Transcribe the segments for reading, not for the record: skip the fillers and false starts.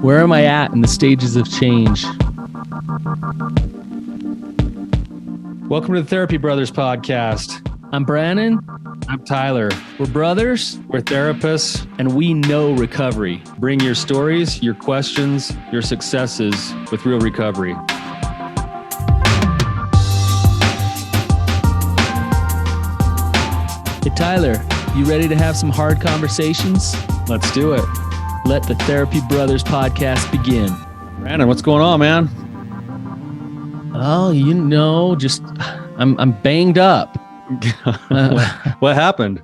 Where am I at in the stages of change? Welcome to the Therapy Brothers podcast. I'm Brannon. I'm Tyler. We're brothers, We're therapists. and we know recovery. Bring your stories, your questions, your successes with real recovery. Hey, Tyler, you ready to have some hard conversations? Let's do it. Let the Therapy Brothers podcast begin. Brannon, what's going on, man? Oh, just I'm banged up. What happened?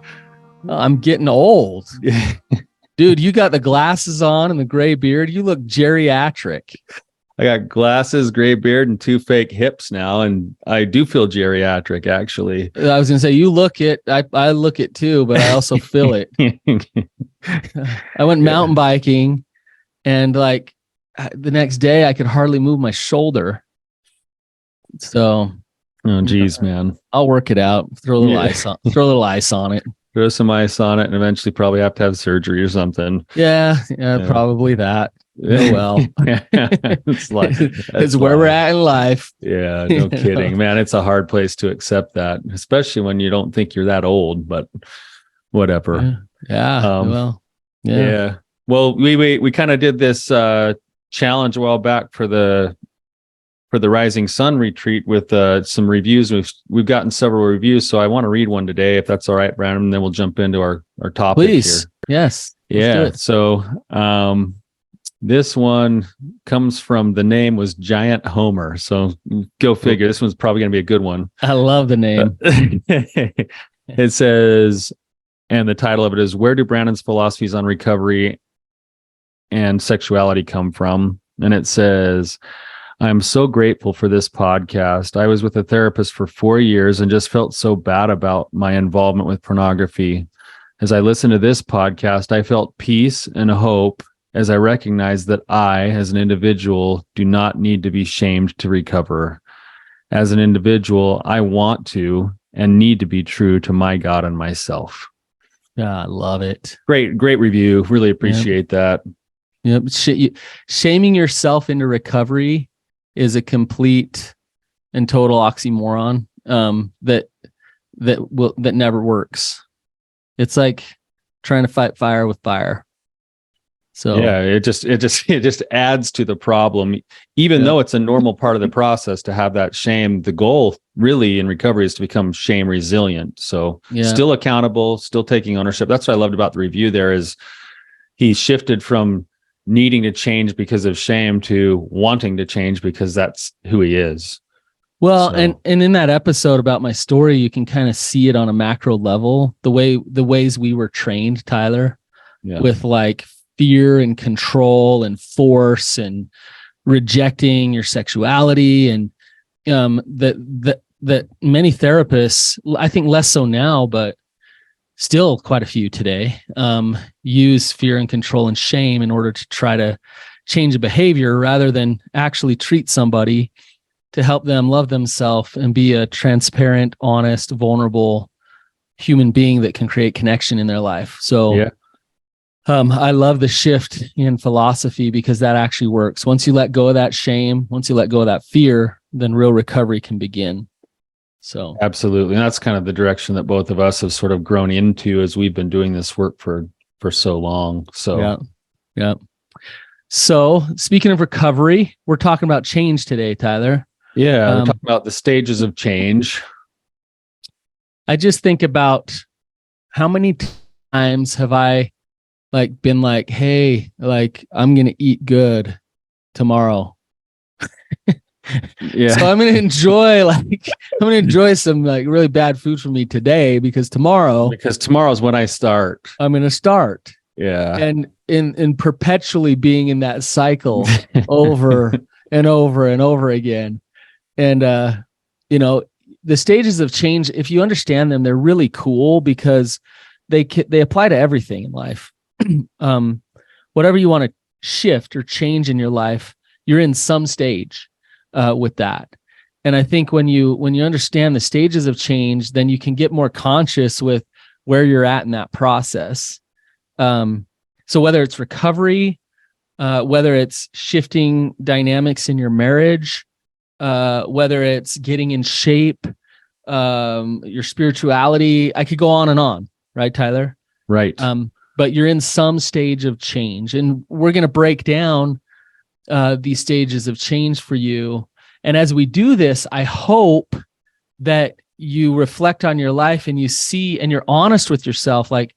I'm getting old. Dude, you got the glasses on and the gray beard. You look geriatric. I got glasses, gray beard, and 2 fake hips now, and I do feel geriatric, actually. I was gonna say you look it. I look it too, but I also feel it. I went mountain biking, and like the next day, I could hardly move my shoulder. So, Oh, geez, man. I'll work it out. Throw a little ice on. Throw a little ice on it. Throw some ice on it, and eventually probably have to have surgery or something. Yeah, probably that. Oh well. It's where we're at in life. Yeah, no kidding, man. It's a hard place to accept that, especially when you don't think you're that old. But whatever. Yeah. Yeah. Well, we kind of did this challenge a while back for the Rising Sun retreat with some reviews. We've gotten several reviews, so I want to read one today, if that's all right, Brandon. And then we'll jump into our topic. Please. Here. Yes. Yeah. So this one comes from, the name was Giant Homer. So go figure. This one's probably going to be a good one. I love the name. It says, and the title of it is, Where do Brandon's philosophies on recovery and sexuality come from? And it says, I'm so grateful for this podcast. I was with a therapist for 4 years and just felt so bad about my involvement with pornography. As I listened to this podcast, I felt peace and hope as I recognized that I, as an individual, do not need to be shamed to recover. As an individual, I want to and need to be true to my God and myself. Yeah, I love it. Great review. Really appreciate that. Yep. Shaming yourself into recovery is a complete and total oxymoron that never works. It's like trying to fight fire with fire. So yeah, it just adds to the problem, even though it's a normal part of the process to have that shame. The goal really in recovery is to become shame resilient. So still accountable, still taking ownership. That's what I loved about the review there, is he shifted from needing to change because of shame to wanting to change because that's who he is. Well, and in that episode about my story, you can kind of see it on a macro level, the ways we were trained, Tyler, with like fear and control and force and rejecting your sexuality, and that many therapists, I think less so now, but still quite a few today, use fear and control and shame in order to try to change a behavior rather than actually treat somebody to help them love themselves and be a transparent, honest, vulnerable human being that can create connection in their life. So I love the shift in philosophy because that actually works. Once you let go of that shame, once you let go of that fear, then real recovery can begin. So absolutely. And that's kind of the direction that both of us have sort of grown into as we've been doing this work for so long. So yeah. So speaking of recovery, we're talking about change today, Tyler. Yeah, we're talking about the stages of change. I just think about how many times have I been like, hey, I'm going to eat good tomorrow. Yeah. So I'm going to enjoy some really bad food for me today because tomorrow's when I start. I'm going to start. Yeah. And in perpetually being in that cycle over and over and over again. And, the stages of change, if you understand them, they're really cool because they apply to everything in life. Whatever you want to shift or change in your life, you're in some stage with that. And I think when you understand the stages of change, then you can get more conscious with where you're at in that process. So whether it's recovery whether it's shifting dynamics in your marriage, whether it's getting in shape, your spirituality. I could go on and on, right, Tyler? Right. But you're in some stage of change, and we're going to break down these stages of change for you. And as we do this, I hope that you reflect on your life and you see, and you're honest with yourself, like,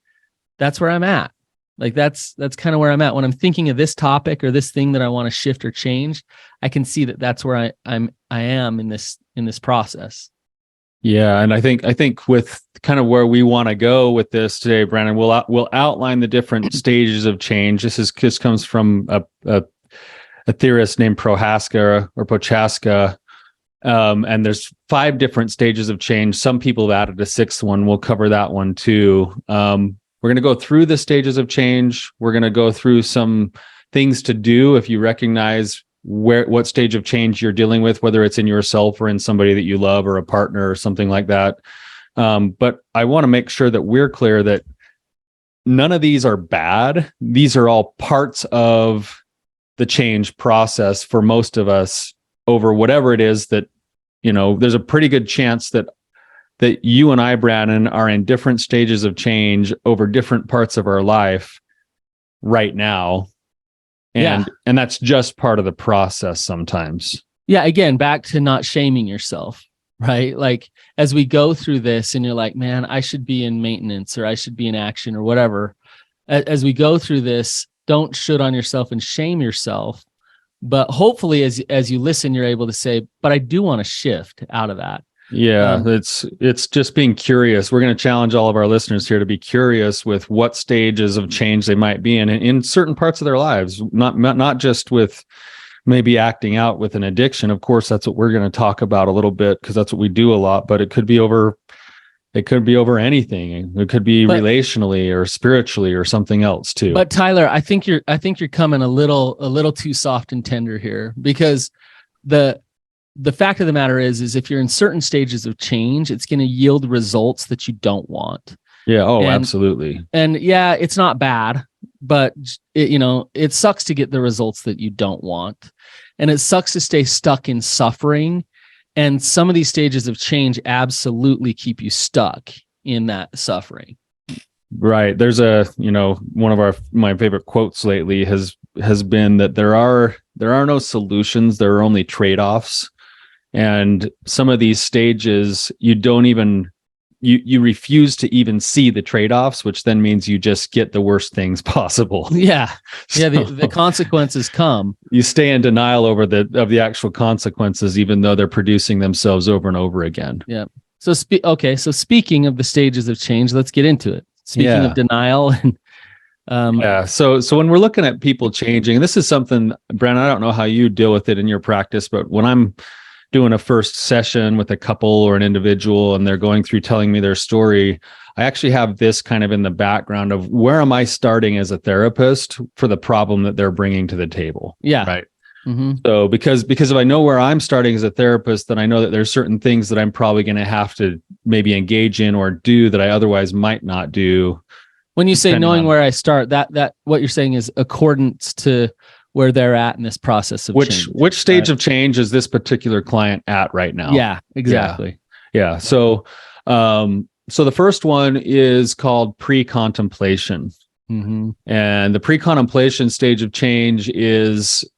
that's where I'm at. Like that's kind of where I'm at when I'm thinking of this topic or this thing that I want to shift or change. I can see that that's where I am in this process. Yeah, and I think with kind of where we want to go with this today, Brannon, we'll outline the different stages of change. This comes from a theorist named Prohaska or Prochaska, and there's 5 different stages of change. Some people have added a 6th one. We'll cover that one too. We're going to go through the stages of change. We're going to go through some things to do if you recognize what stage of change you're dealing with, whether it's in yourself or in somebody that you love or a partner or something like that. But I want to make sure that we're clear that none of these are bad. These are all parts of the change process for most of us over whatever it is that, there's a pretty good chance that you and I, Brannon, are in different stages of change over different parts of our life right now. And that's just part of the process sometimes. Yeah. Again, back to not shaming yourself, right? Like as we go through this and you're like, man, I should be in maintenance or I should be in action or whatever. As we go through this, don't shoot on yourself and shame yourself. But hopefully as you listen, you're able to say, but I do want to shift out of that. Yeah, it's just being curious. We're going to challenge all of our listeners here to be curious with what stages of change they might be in certain parts of their lives, not just with maybe acting out with an addiction. Of course, that's what we're going to talk about a little bit because that's what we do a lot, but it could be over anything. It could be relationally or spiritually or something else too. But Tyler, I think you're coming a little too soft and tender here, because the fact of the matter is if you're in certain stages of change, it's going to yield results that you don't want. Yeah. Oh, absolutely. And yeah, it's not bad, but it sucks to get the results that you don't want. And it sucks to stay stuck in suffering. And some of these stages of change absolutely keep you stuck in that suffering. Right. There's one of my favorite quotes lately has been that there are no solutions. There are only trade-offs. And some of these stages, you don't even, you refuse to even see the trade-offs, which then means you just get the worst things possible. Yeah. Yeah. The consequences come. You stay in denial over the actual consequences, even though they're producing themselves over and over again. Yeah. So so speaking of the stages of change, let's get into it. Speaking of denial and So when we're looking at people changing, this is something, Brannon, I don't know how you deal with it in your practice, but when I'm doing a first session with a couple or an individual and they're going through telling me their story, I actually have this kind of in the background of where am I starting as a therapist for the problem that they're bringing to the table? Yeah. Right. Mm-hmm. So because if I know where I'm starting as a therapist, then I know that there's certain things that I'm probably going to have to maybe engage in or do that I otherwise might not do. When you say knowing where I start, that what you're saying is accordance to where they're at in this process of change. Which stage of change is this particular client at right now? Yeah, exactly. Yeah. So the first one is called pre-contemplation. Mm-hmm. And the pre-contemplation stage of change is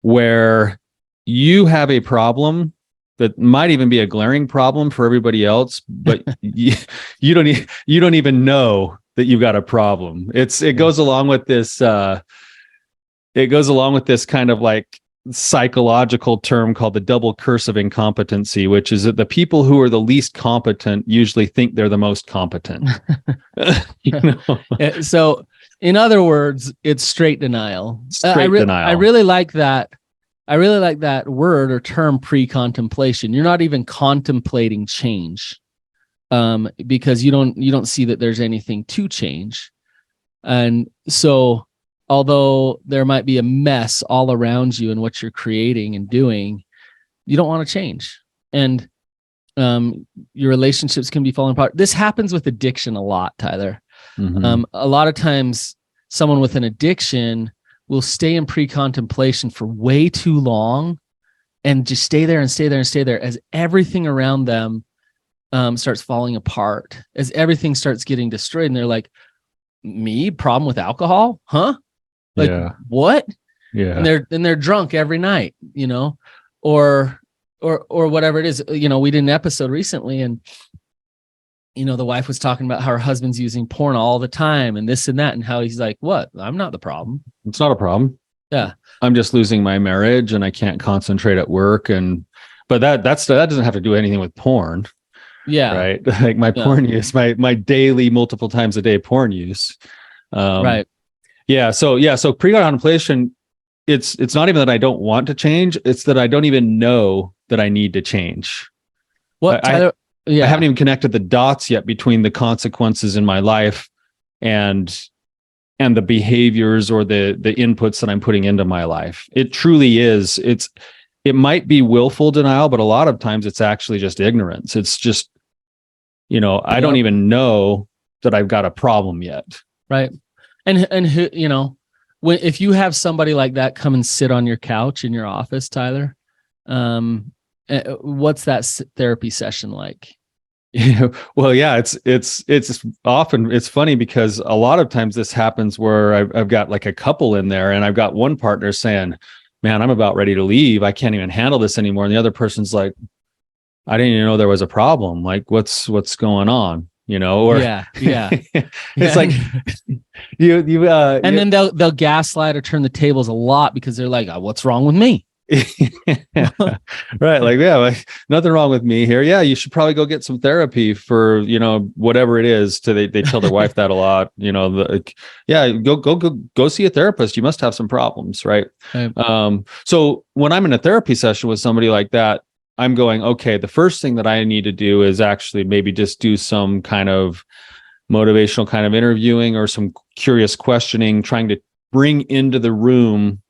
where you have a problem that might even be a glaring problem for everybody else, but you don't even know that you've got a problem. It goes along with this kind of like psychological term called the double curse of incompetency, which is that the people who are the least competent usually think they're the most competent. So in other words, it's straight denial. Denial. I really like that. I really like that word or term, pre-contemplation. You're not even contemplating change, because you don't see that there's anything to change. And so although there might be a mess all around you and what you're creating and doing, you don't want to change. And your relationships can be falling apart. This happens with addiction a lot, Tyler. Mm-hmm. A lot of times someone with an addiction will stay in pre-contemplation for way too long and just stay there and stay there and stay there as everything around them starts falling apart, as everything starts getting destroyed. And they're like, me, problem with alcohol? Huh? Like, what? Yeah. And they're drunk every night, or whatever it is. We did an episode recently, and the wife was talking about how her husband's using porn all the time and this and that, and how he's like, what? I'm not the problem. It's not a problem. Yeah. I'm just losing my marriage and I can't concentrate at work. But that doesn't have to do anything with porn. Yeah. Right. Like my porn use, my daily multiple times a day porn use. Right. Yeah. So pre-contemplation, it's not even that I don't want to change. It's that I don't even know that I need to change. What, Tyler? I haven't even connected the dots yet between the consequences in my life and the behaviors or the inputs that I'm putting into my life. It truly is. It might be willful denial, but a lot of times it's actually just ignorance. It's just, I don't even know that I've got a problem yet. Right. And who, if you have somebody like that come and sit on your couch in your office, Tyler, what's that therapy session like? Well, yeah, it's often, it's funny because a lot of times this happens where I've got like a couple in there and I've got one partner saying, man, I'm about ready to leave. I can't even handle this anymore. And the other person's like, I didn't even know there was a problem. Like, what's going on? Or yeah. It's like then they'll gaslight or turn the tables a lot because they're like, what's wrong with me? Right. Like nothing wrong with me here. Yeah, you should probably go get some therapy for, whatever it is. They tell their wife that a lot, go see a therapist. You must have some problems. Right. So when I'm in a therapy session with somebody like that, I'm going, okay, the first thing that I need to do is actually maybe just do some kind of motivational kind of interviewing or some curious questioning, trying to bring into the room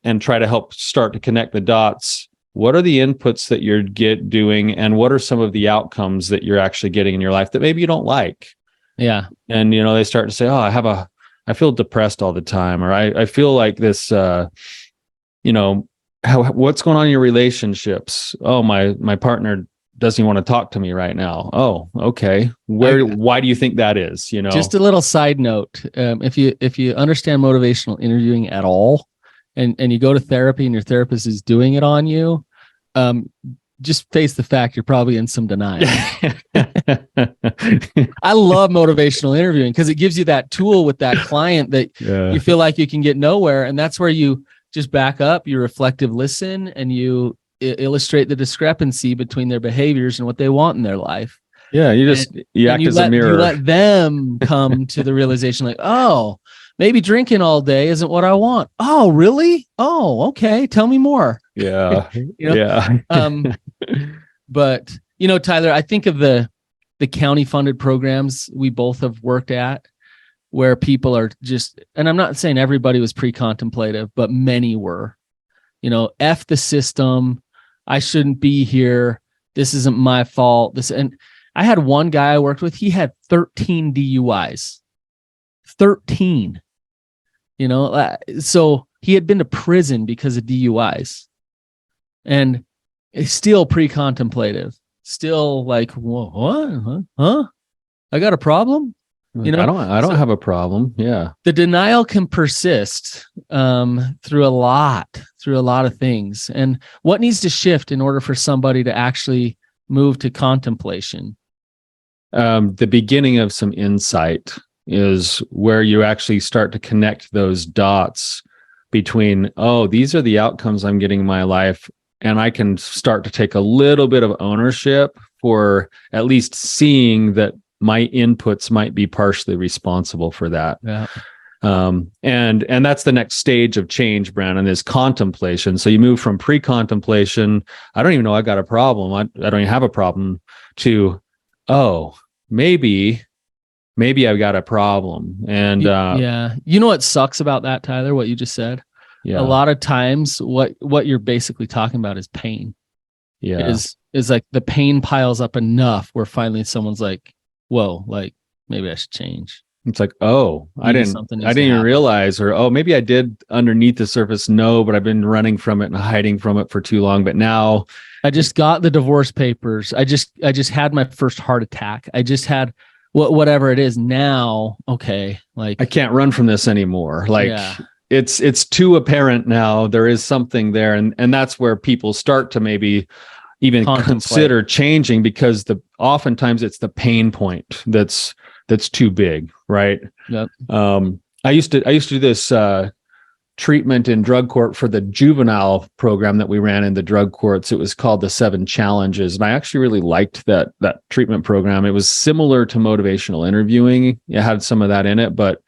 and try to help start to connect the dots. What are the inputs that you're doing, and what are some of the outcomes that you're actually getting in your life that maybe you don't like? Yeah. And, they start to say, oh, I feel depressed all the time, or I feel like this, what's going on in your relationships? Oh, my partner doesn't want to talk to me right now. Oh, okay. Why do you think that is? Just a little side note. If you understand motivational interviewing at all, and you go to therapy and your therapist is doing it on you, just face the fact you're probably in some denial. I love motivational interviewing because it gives you that tool with that client that you feel like you can get nowhere. And that's where you just back up, you reflective listen, and you illustrate the discrepancy between their behaviors and what they want in their life. Yeah, you act as a mirror. You let them come to the realization like, oh, maybe drinking all day isn't what I want. Oh, really? Oh, okay. Tell me more. Yeah. Yeah. But, Tyler, I think of the county funded programs we both have worked at where people are just, and I'm not saying everybody was pre-contemplative, but many were, F the system. I shouldn't be here. This isn't my fault. And I had one guy I worked with, he had 13 DUIs. 13. So he had been to prison because of DUIs, and it's still pre-contemplative, still like, what? Huh? I got a problem. I don't have a problem. Yeah. The denial can persist through a lot of things. And what needs to shift in order for somebody to actually move to contemplation? The beginning of some insight is where you actually start to connect those dots between, oh, these are the outcomes I'm getting in my life. And I can start to take a little bit of ownership for at least seeing that my inputs might be partially responsible for that. Yeah. And that's the next stage of change, Brannon, is contemplation. So you move from pre-contemplation, I don't even know I've got a problem. I don't even have a problem, to, oh, maybe I've got a problem. And yeah, what sucks about that, Tyler, what you just said? Yeah. A lot of times what you're basically talking about is pain. Yeah. Is like the pain piles up enough where finally someone's like, whoa, like maybe I should change. It's like, oh, I Maybe didn't something I needs to didn't even happen. realize, or oh, maybe I did underneath the surface know, but I've been running from it and hiding from it for too long. But now I just got the divorce papers. I just had my first heart attack. I just had whatever it is now. Okay, like I can't run from this anymore. Like yeah, it's too apparent now. There is something there, and that's where people start to maybe even contemplate. consider changing, because oftentimes it's the pain point that's too big, right? Yep. I used to do this treatment in drug court for the juvenile program that we ran in the drug courts. It was called the 7 Challenges, and I actually really liked that treatment program. It was similar to motivational interviewing. It had some of that in it, but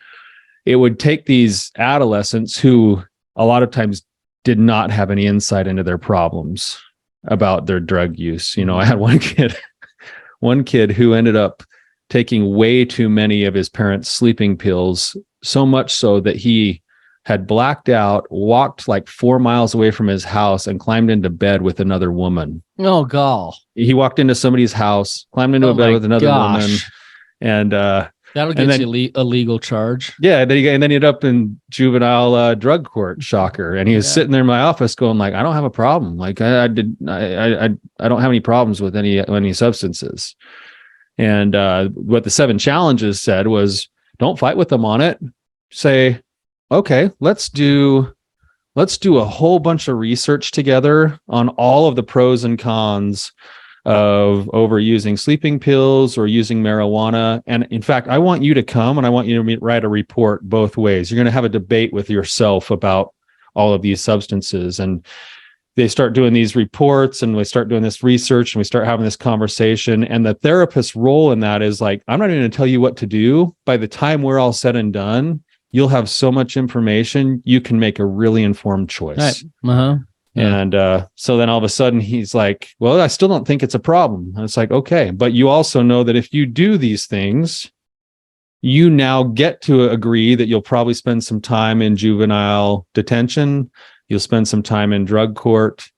it would take these adolescents who a lot of times did not have any insight into their problems about their drug use. You know, I had one kid who ended up taking way too many of his parents' sleeping pills, so much so that he had blacked out, walked like 4 miles away from his house, and climbed into bed with another woman. Oh, gall. He walked into somebody's house, climbed into a bed with another woman, and that'll get you a legal charge. Yeah, and then he ended up in juvenile drug court. Shocker! And he was sitting there in my office, going like, "I don't have a problem. Like I don't have any problems with any substances." And what the 7 Challenges said was, don't fight with them on it. Say, okay, let's do a whole bunch of research together on all of the pros and cons of overusing sleeping pills or using marijuana. And in fact, I want you to come and I want you to write a report both ways. You're going to have a debate with yourself about all of these substances. And they start doing these reports, and we start doing this research, and we start having this conversation. And the therapist's role in that is like, I'm not even going to tell you what to do. By the time we're all said and done, you'll have so much information, you can make a really informed choice. Right. Uh-huh. Yeah. And so then all of a sudden he's like, well, I still don't think it's a problem. And it's like, okay, but you also know that if you do these things, you now get to agree that you'll probably spend some time in juvenile detention. You'll spend some time in drug court.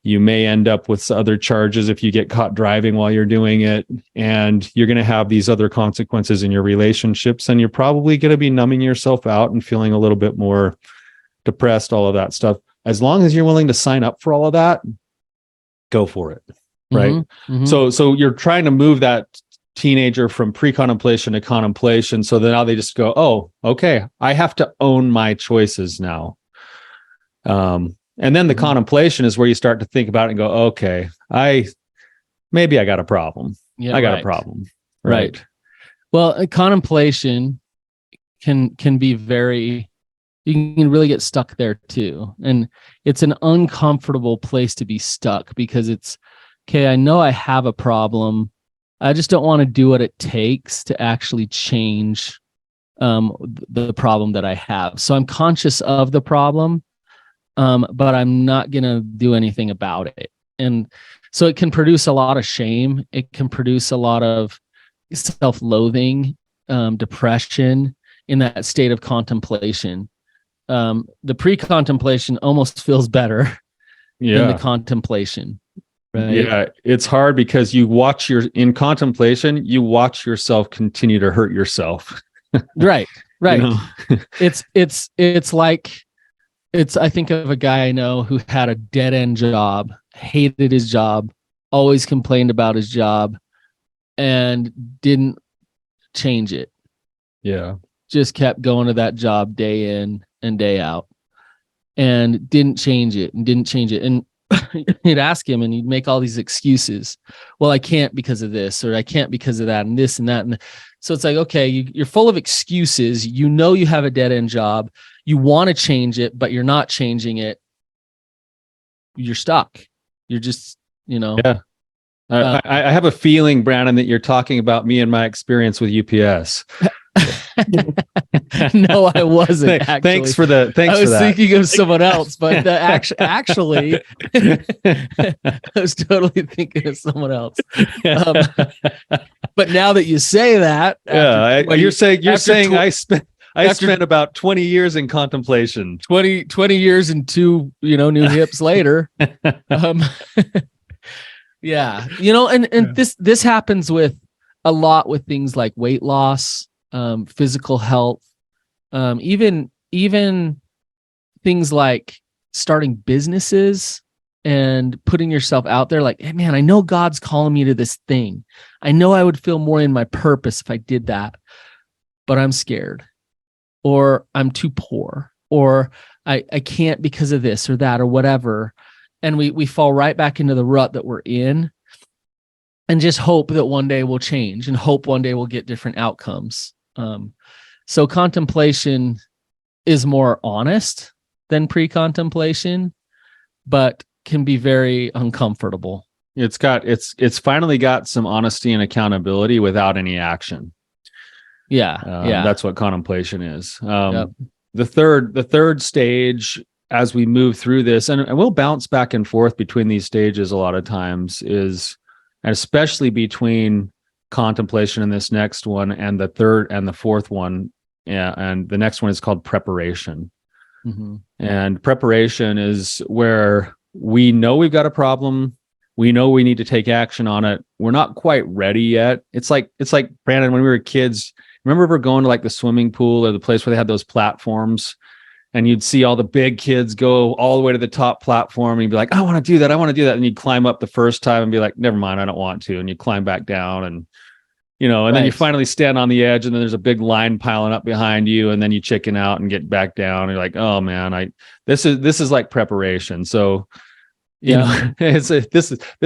You may end up with other charges if you get caught driving while you're doing it. And you're going to have these other consequences in your relationships. And you're probably going to be numbing yourself out and feeling a little bit more depressed, all of that stuff. As long as you're willing to sign up for all of that, go for it. Right. Mm-hmm. Mm-hmm. So you're trying to move that teenager from pre-contemplation to contemplation. So then now they just go, oh, okay, I have to own my choices now. And then the contemplation is where you start to think about it and go, okay, maybe I got a problem. Yeah, I got a problem. Right. Well, contemplation can be very, you can really get stuck there too. And it's an uncomfortable place to be stuck, because it's, okay, I know I have a problem. I just don't want to do what it takes to actually change the problem that I have. So I'm conscious of the problem, but I'm not going to do anything about it. And so it can produce a lot of shame. It can produce a lot of self-loathing, depression in that state of contemplation. The pre-contemplation almost feels better than the contemplation. Right? Yeah, it's hard because in contemplation, you watch yourself continue to hurt yourself. Right. You know? I think of a guy I know who had a dead-end job, hated his job, always complained about his job, and didn't change it. Yeah. Just kept going to that job day in and day out, and didn't change it. And you'd ask him and he'd make all these excuses. Well, I can't because of this, or I can't because of that, and this and that. And so it's like, okay, you're full of excuses. You know, you have a dead end job. You want to change it, but you're not changing it. You're stuck. You're just, Yeah. I have a feeling, Brannon, that you're talking about me and my experience with UPS. No, I wasn't. Thanks for that. I was thinking of someone else, but actually, I was totally thinking of someone else. But now that you say that, you're saying I spent about 20 years in contemplation. 20 years and 2, new hips later. Yeah, and this happens with a lot with things like weight loss. physical health, even things like starting businesses and putting yourself out there. Like, hey, man, I know God's calling me to this thing. I know I would feel more in my purpose if I did that, but I'm scared, or I'm too poor, or I can't because of this or that or whatever. And we fall right back into the rut that we're in, and just hope that one day we'll change and hope one day we'll get different outcomes. So contemplation is more honest than pre-contemplation, but can be very uncomfortable. It's finally got some honesty and accountability without any action. Yeah. That's what contemplation is. Yep. The third stage, as we move through this, and we'll bounce back and forth between these stages a lot of times, is, and especially between contemplation and this next one and the third and the fourth one. Yeah, and the next one is called preparation. Mm-hmm. And preparation is where we know we've got a problem. We know we need to take action on it. We're not quite ready yet. It's like Brandon, when we were kids, remember we were going to like the swimming pool or the place where they had those platforms, and you'd see all the big kids go all the way to the top platform, and you'd be like, I want to do that. And you'd climb up the first time and be like, never mind, I don't want to. And you climb back down, and then you finally stand on the edge, and then there's a big line piling up behind you, and then you chicken out and get back down. And you're like, oh man, this is like preparation. So, preparation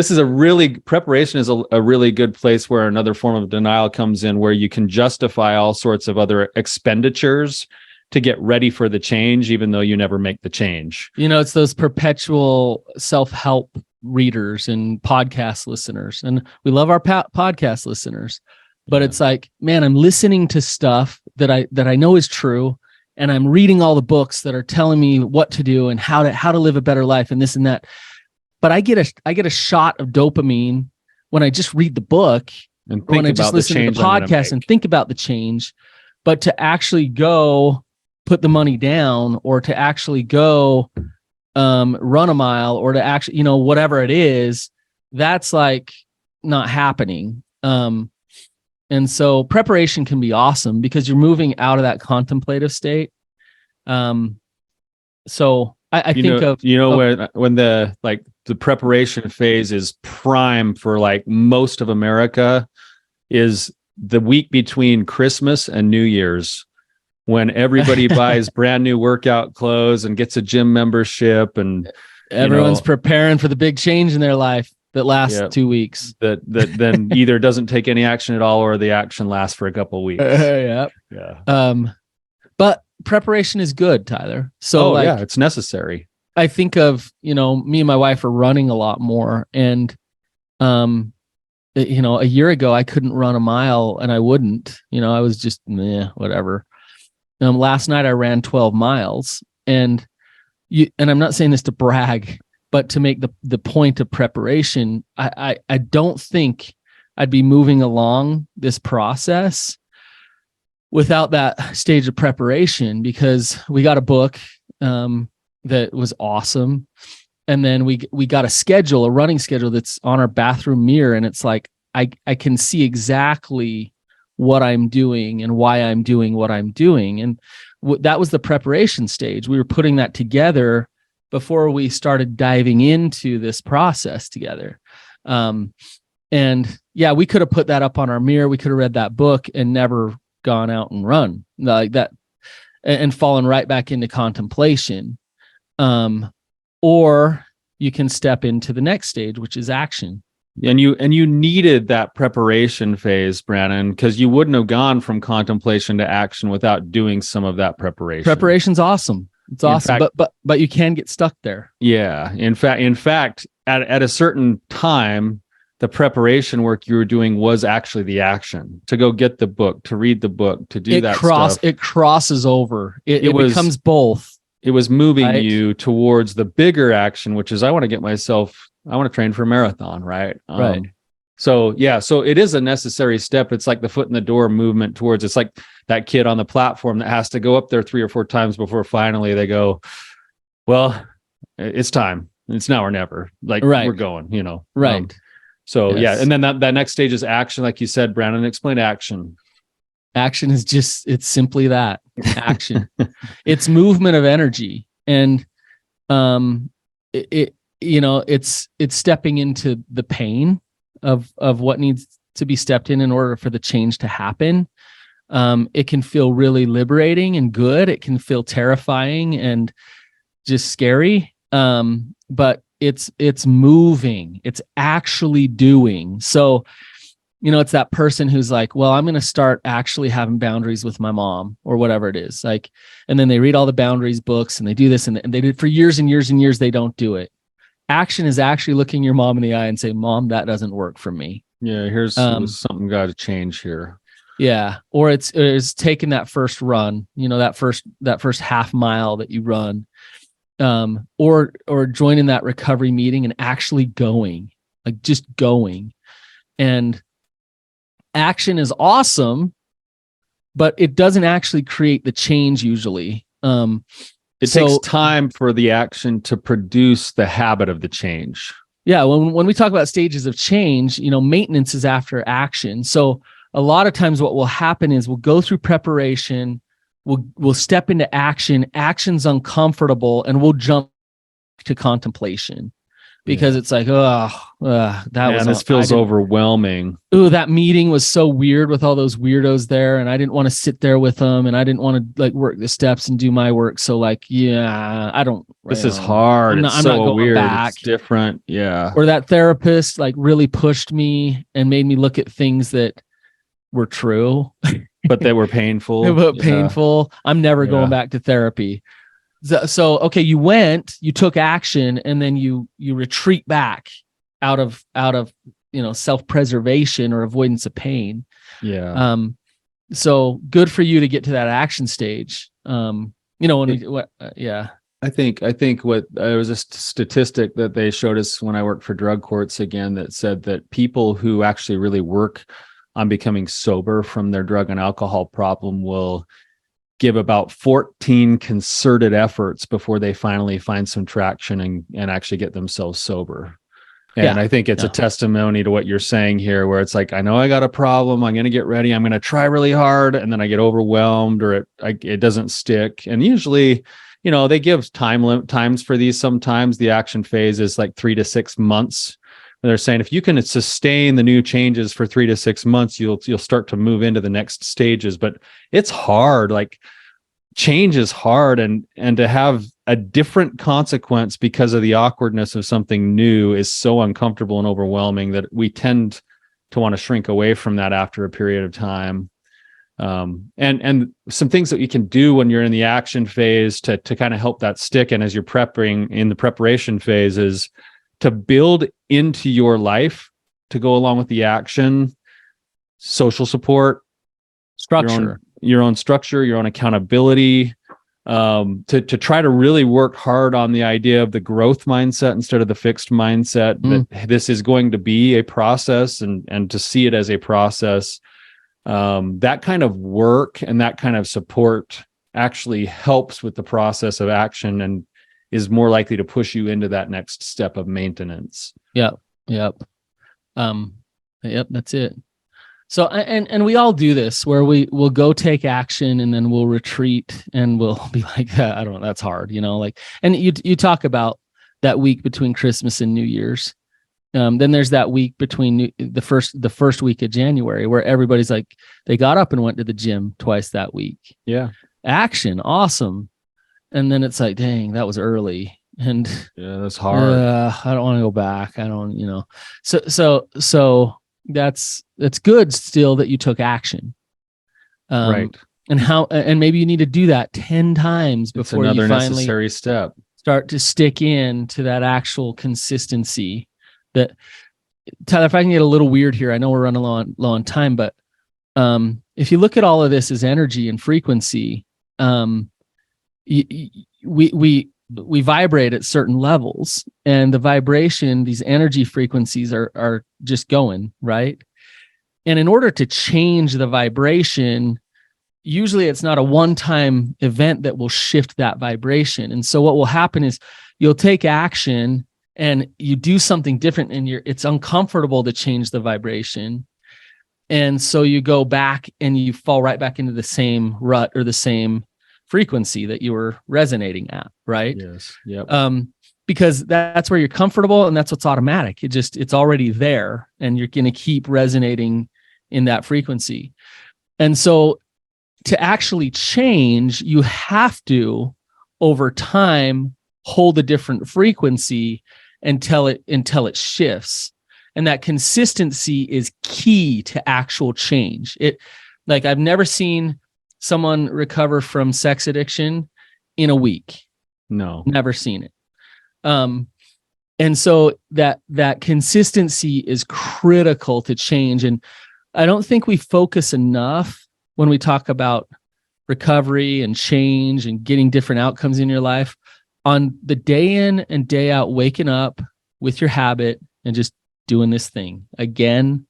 is a really good place where another form of denial comes in, where you can justify all sorts of other expenditures to get ready for the change, even though you never make the change. It's those perpetual self-help readers and podcast listeners, and we love our podcast listeners. But it's like, man, I'm listening to stuff that I know is true, and I'm reading all the books that are telling me what to do and how to live a better life and this and that. But I get a shot of dopamine when I just read the book, and or when I just listen to the podcast and think about the change. But to actually go put the money down, or to actually go run a mile, or to actually, whatever it is, that's like not happening. And so preparation can be awesome because you're moving out of that contemplative state. So I think when the preparation phase is prime for like most of America is the week between Christmas and New Year's, when everybody buys brand new workout clothes and gets a gym membership, and everyone's preparing for the big change in their life that lasts 2 weeks. That then either doesn't take any action at all, or the action lasts for a couple of weeks. Yeah. But preparation is good, Tyler. So it's necessary. I think of, me and my wife are running a lot more, and a year ago I couldn't run a mile, and I wouldn't. I was just whatever. Last night I ran 12 miles, and I'm not saying this to brag, but to make the point of preparation. I don't think I'd be moving along this process without that stage of preparation, because we got a book that was awesome. And then we got a running schedule that's on our bathroom mirror. And it's like, I can see exactly what I'm doing and why I'm doing what I'm doing. And that was the preparation stage. We were putting that together before we started diving into this process together. And we could have put that up on our mirror. We could have read that book and never gone out and run like that, and fallen right back into contemplation. Or you can step into the next stage, which is action. And you needed that preparation phase, Brannon, because you wouldn't have gone from contemplation to action without doing some of that preparation. Preparation's awesome. It's awesome, but you can get stuck there. Yeah. In fact, at a certain time, the preparation work you were doing was actually the action, to go get the book, to read the book, to do stuff. It crosses over. It becomes both. It was moving you towards the bigger action, which is I want to train for a marathon, right? Right. So it is a necessary step. It's like the foot in the door movement towards, it's like that kid on the platform that has to go up there 3 or 4 times before finally they go, well, it's time. It's now or never. Like we're going, Right. And then that next stage is action. Like you said, Brannon, explain action. Action is just, it's simply that, action. It's movement of energy. And it's stepping into the pain of what needs to be stepped in order for the change to happen. It can feel really liberating and good. It can feel terrifying and just scary. But it's moving. It's actually doing. So, it's that person who's like, well, I'm going to start actually having boundaries with my mom or whatever it is. Like, and then they read all the boundaries books and they do this and they did for years and years and years. They don't do it. Action is actually looking your mom in the eye and say, Mom, that doesn't work for me. Yeah. Here's something got to change here. Yeah. Or it's taking that first run, that first half mile that you run, or joining that recovery meeting and actually going, like just going. And action is awesome, but it doesn't actually create the change usually. It takes time for the action to produce the habit of the change. Yeah. When we talk about stages of change, maintenance is after action. So a lot of times what will happen is we'll go through preparation, we'll step into action, action's uncomfortable, and we'll jump to contemplation. Because it's like, this feels overwhelming. Oh, that meeting was so weird with all those weirdos there, and I didn't want to sit there with them, and I didn't want to work the steps and do my work. So I don't. This is hard. I'm not going weird. Back. It's different. Yeah. Or that therapist really pushed me and made me look at things that were true, but they were painful. Painful. I'm never going back to therapy. So, okay, you took action, and then you retreat back out of self-preservation or avoidance of pain. Yeah. So good for you to get to that action stage. I think what there was a statistic that they showed us when I worked for drug courts again that said that people who actually really work on becoming sober from their drug and alcohol problem will give about 14 concerted efforts before they finally find some traction and actually get themselves sober. And I think it's a testimony to what you're saying here, where it's like, I know I got a problem. I'm going to get ready. I'm going to try really hard. And then I get overwhelmed or it doesn't stick. And usually, they give times for these. Sometimes the action phase is like 3 to 6 months. And they're saying if you can sustain the new changes for 3 to 6 months, you'll start to move into the next stages. But it's hard. Like change is hard, and to have a different consequence because of the awkwardness of something new is so uncomfortable and overwhelming that we tend to want to shrink away from that after a period of time. And some things that you can do when you're in the action phase to kind of help that stick, and as you're prepping in the preparation phase, is to build into your life to go along with the action, social support, structure, your own structure, your own accountability, to try to really work hard on the idea of the growth mindset instead of the fixed mindset, that this is going to be a process, and to see it as a process. That kind of work and that kind of support actually helps with the process of action and is more likely to push you into that next step of maintenance. Yep. That's it. So, and we all do this where we'll go take action and then we'll retreat and we'll be like, I don't know, that's hard, and you talk about that week between Christmas and New Year's. Then there's that week between the first week of January where everybody's like, they got up and went to the gym twice that week. Yeah. Action. Awesome. And then it's like, dang, that was early. And that's hard. I don't want to go back. I don't, so that's good still that you took action. Right. And maybe you need to do that 10 times before you finally necessary step. Start to stick in to that actual consistency. That, Tyler, if I can get a little weird here, I know we're running low on time, but if you look at all of this as energy and frequency, we vibrate at certain levels, and the vibration, these energy frequencies are just going, right? And in order to change the vibration, usually it's not a one-time event that will shift that vibration. And so what will happen is you'll take action and you do something different, and it's uncomfortable to change the vibration. And so you go back and you fall right back into the same rut or the same frequency that you were resonating at, right? Yes. Yep. Because that's where you're comfortable and that's what's automatic. It's already there and you're going to keep resonating in that frequency. And so to actually change, you have to, over time, hold a different frequency until it shifts. And that consistency is key to actual change. Like I've never seen someone recover from sex addiction in a week. No. Never seen it. And so that consistency is critical to change. And I don't think we focus enough when we talk about recovery and change and getting different outcomes in your life on the day in and day out, waking up with your habit and just doing this thing again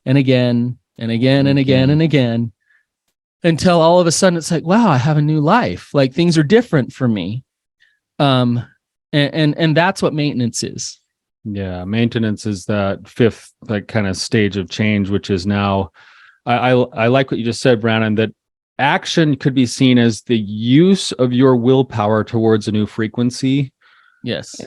and again and again and again and again until all of a sudden it's like, wow, I have a new life. Like things are different for me. And that's what maintenance is. Yeah. Maintenance is that fifth, like kind of stage of change, which is now, I like what you just said, Brannon, that action could be seen as the use of your willpower towards a new frequency. Yes.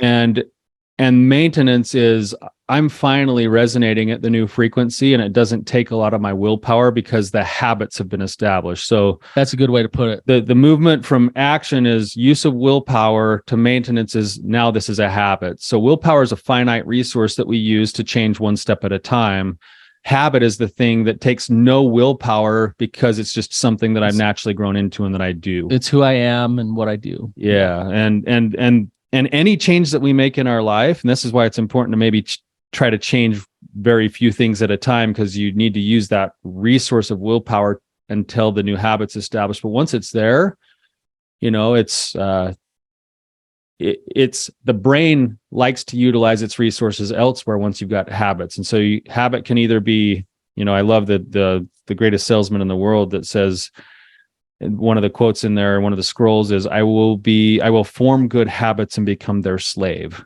And maintenance is I'm finally resonating at the new frequency and it doesn't take a lot of my willpower because the habits have been established. So that's a good way to put it. The movement from action is use of willpower to maintenance is now this is a habit. So willpower is a finite resource that we use to change one step at a time. Habit is the thing that takes no willpower because it's just something that I've naturally grown into and that I do. It's who I am and what I do. Yeah. And any change that we make in our life, and this is why it's important to maybe try to change very few things at a time, because you need to use that resource of willpower until the new habit's established. But once it's there, it's the brain likes to utilize its resources elsewhere once you've got habits. And so habit can either be, I love the greatest salesman in the world that says, one of the quotes in there, one of the scrolls is, I will form good habits and become their slave.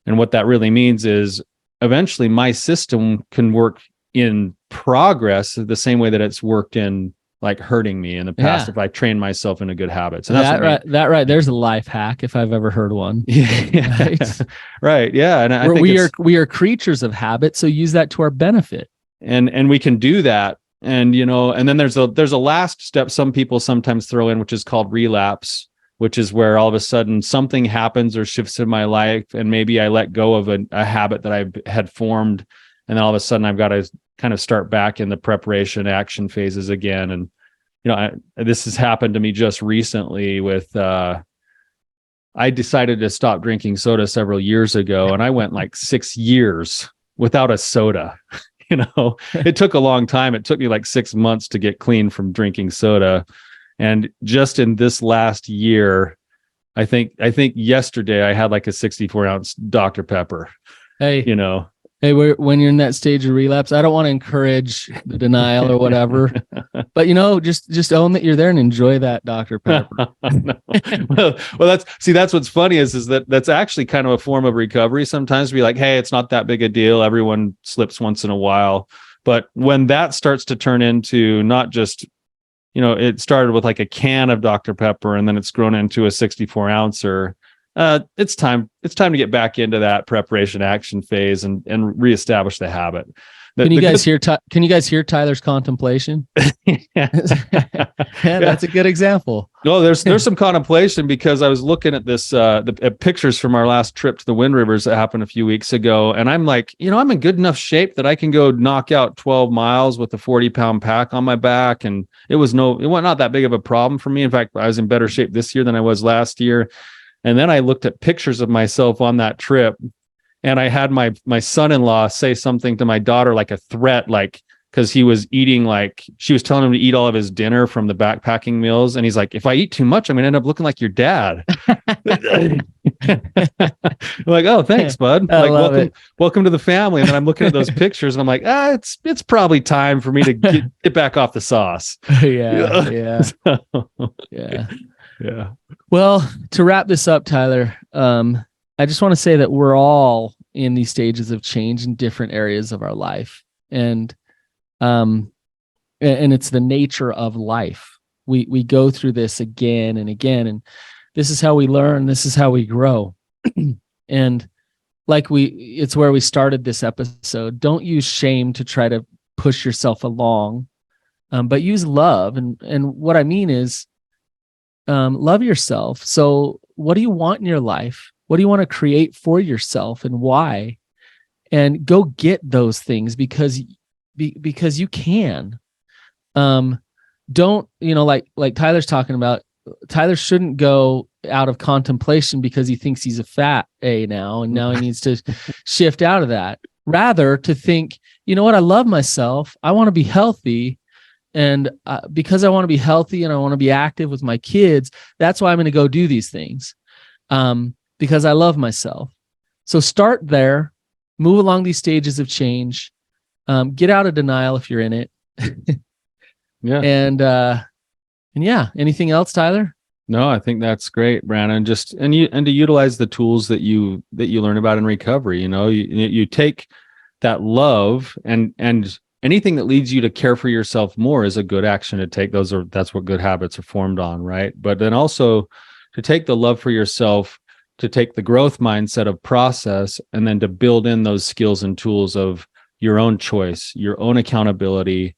And what that really means is eventually my system can work in progress the same way that it's worked in like hurting me in the past if I train myself into good habits. And that's that right. There's a life hack if I've ever heard one. Yeah. Right. Right. Yeah. And I think we are creatures of habit. So use that to our benefit. And we can do that. And, and then there's a last step some people sometimes throw in, which is called relapse, which is where all of a sudden something happens or shifts in my life. And maybe I let go of a habit that I had formed. And then all of a sudden I've got to kind of start back in the preparation action phases again. And, this has happened to me just recently with, I decided to stop drinking soda several years ago, and I went like 6 years without a soda. It took a long time. It took me like 6 months to get clean from drinking soda. And just in this last year, I think yesterday I had like a 64-ounce Dr. Pepper. Hey, when you're in that stage of relapse, I don't want to encourage the denial or whatever, but just own that you're there and enjoy that Dr. Pepper. well, that's what's funny is that that's actually kind of a form of recovery. Sometimes be like, hey, it's not that big a deal. Everyone slips once in a while. But when that starts to turn into not just, it started with like a can of Dr. Pepper and then it's grown into a 64-ouncer. It's time to get back into that preparation action phase and reestablish the habit. Can you guys hear Tyler's contemplation? Yeah, that's a good example. No, there's some contemplation because I was looking at this the pictures from our last trip to the Wind Rivers that happened a few weeks ago, and I'm like, I'm in good enough shape that I can go knock out 12 miles with a 40-pound pack on my back, and it was not that big of a problem for me. In fact, I was in better shape this year than I was last year. And then I looked at pictures of myself on that trip, and I had my son-in-law say something to my daughter, like a threat, like, because he was eating, like, she was telling him to eat all of his dinner from the backpacking meals. And he's like, if I eat too much, I'm going to end up looking like your dad. I'm like, oh, thanks, bud. Like, welcome to the family. And then I'm looking at those pictures and I'm like, it's probably time for me to get back off the sauce. Yeah. Yeah. Well, to wrap this up, Tyler, I just want to say that we're all in these stages of change in different areas of our life. And and it's the nature of life. We go through this again and again, and this is how we learn. This is how we grow. And it's where we started this episode. Don't use shame to try to push yourself along, but use love. And what I mean is, love yourself. So what do you want in your life? What do you want to create for yourself, and why? And go get those things because you can. Don't, like Tyler's talking about, Tyler shouldn't go out of contemplation because he thinks he's a fat A now, and now he needs to shift out of that. Rather to think, you know what, I love myself. I want to be healthy. And because I want to be healthy and I want to be active with my kids, that's why I'm going to go do these things, because I love myself. So start there, move along these stages of change, get out of denial if you're in it. Yeah. And yeah, anything else, Tyler? No, I think that's great, Brannon. Just and to utilize the tools that you learn about in recovery. You take that love and anything that leads you to care for yourself more is a good action to take. That's what good habits are formed on, right? But then also to take the love for yourself, to take the growth mindset of process, and then to build in those skills and tools of your own choice, your own accountability,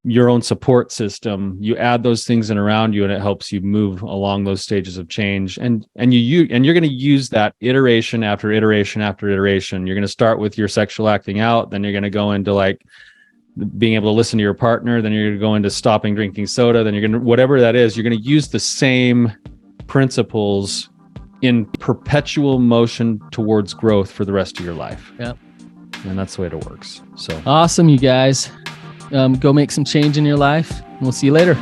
your own support system. You add those things in around you, and it helps you move along those stages of change. And you're going to use that iteration after iteration after iteration. You're going to start with your sexual acting out, then you're going to go into like being able to listen to your partner, then you're going to go into stopping drinking soda, then you're going to, whatever that is, you're going to use the same principles in perpetual motion towards growth for the rest of your life. Yep. And that's the way it works. So awesome, you guys. Go make some change in your life, and we'll see you later.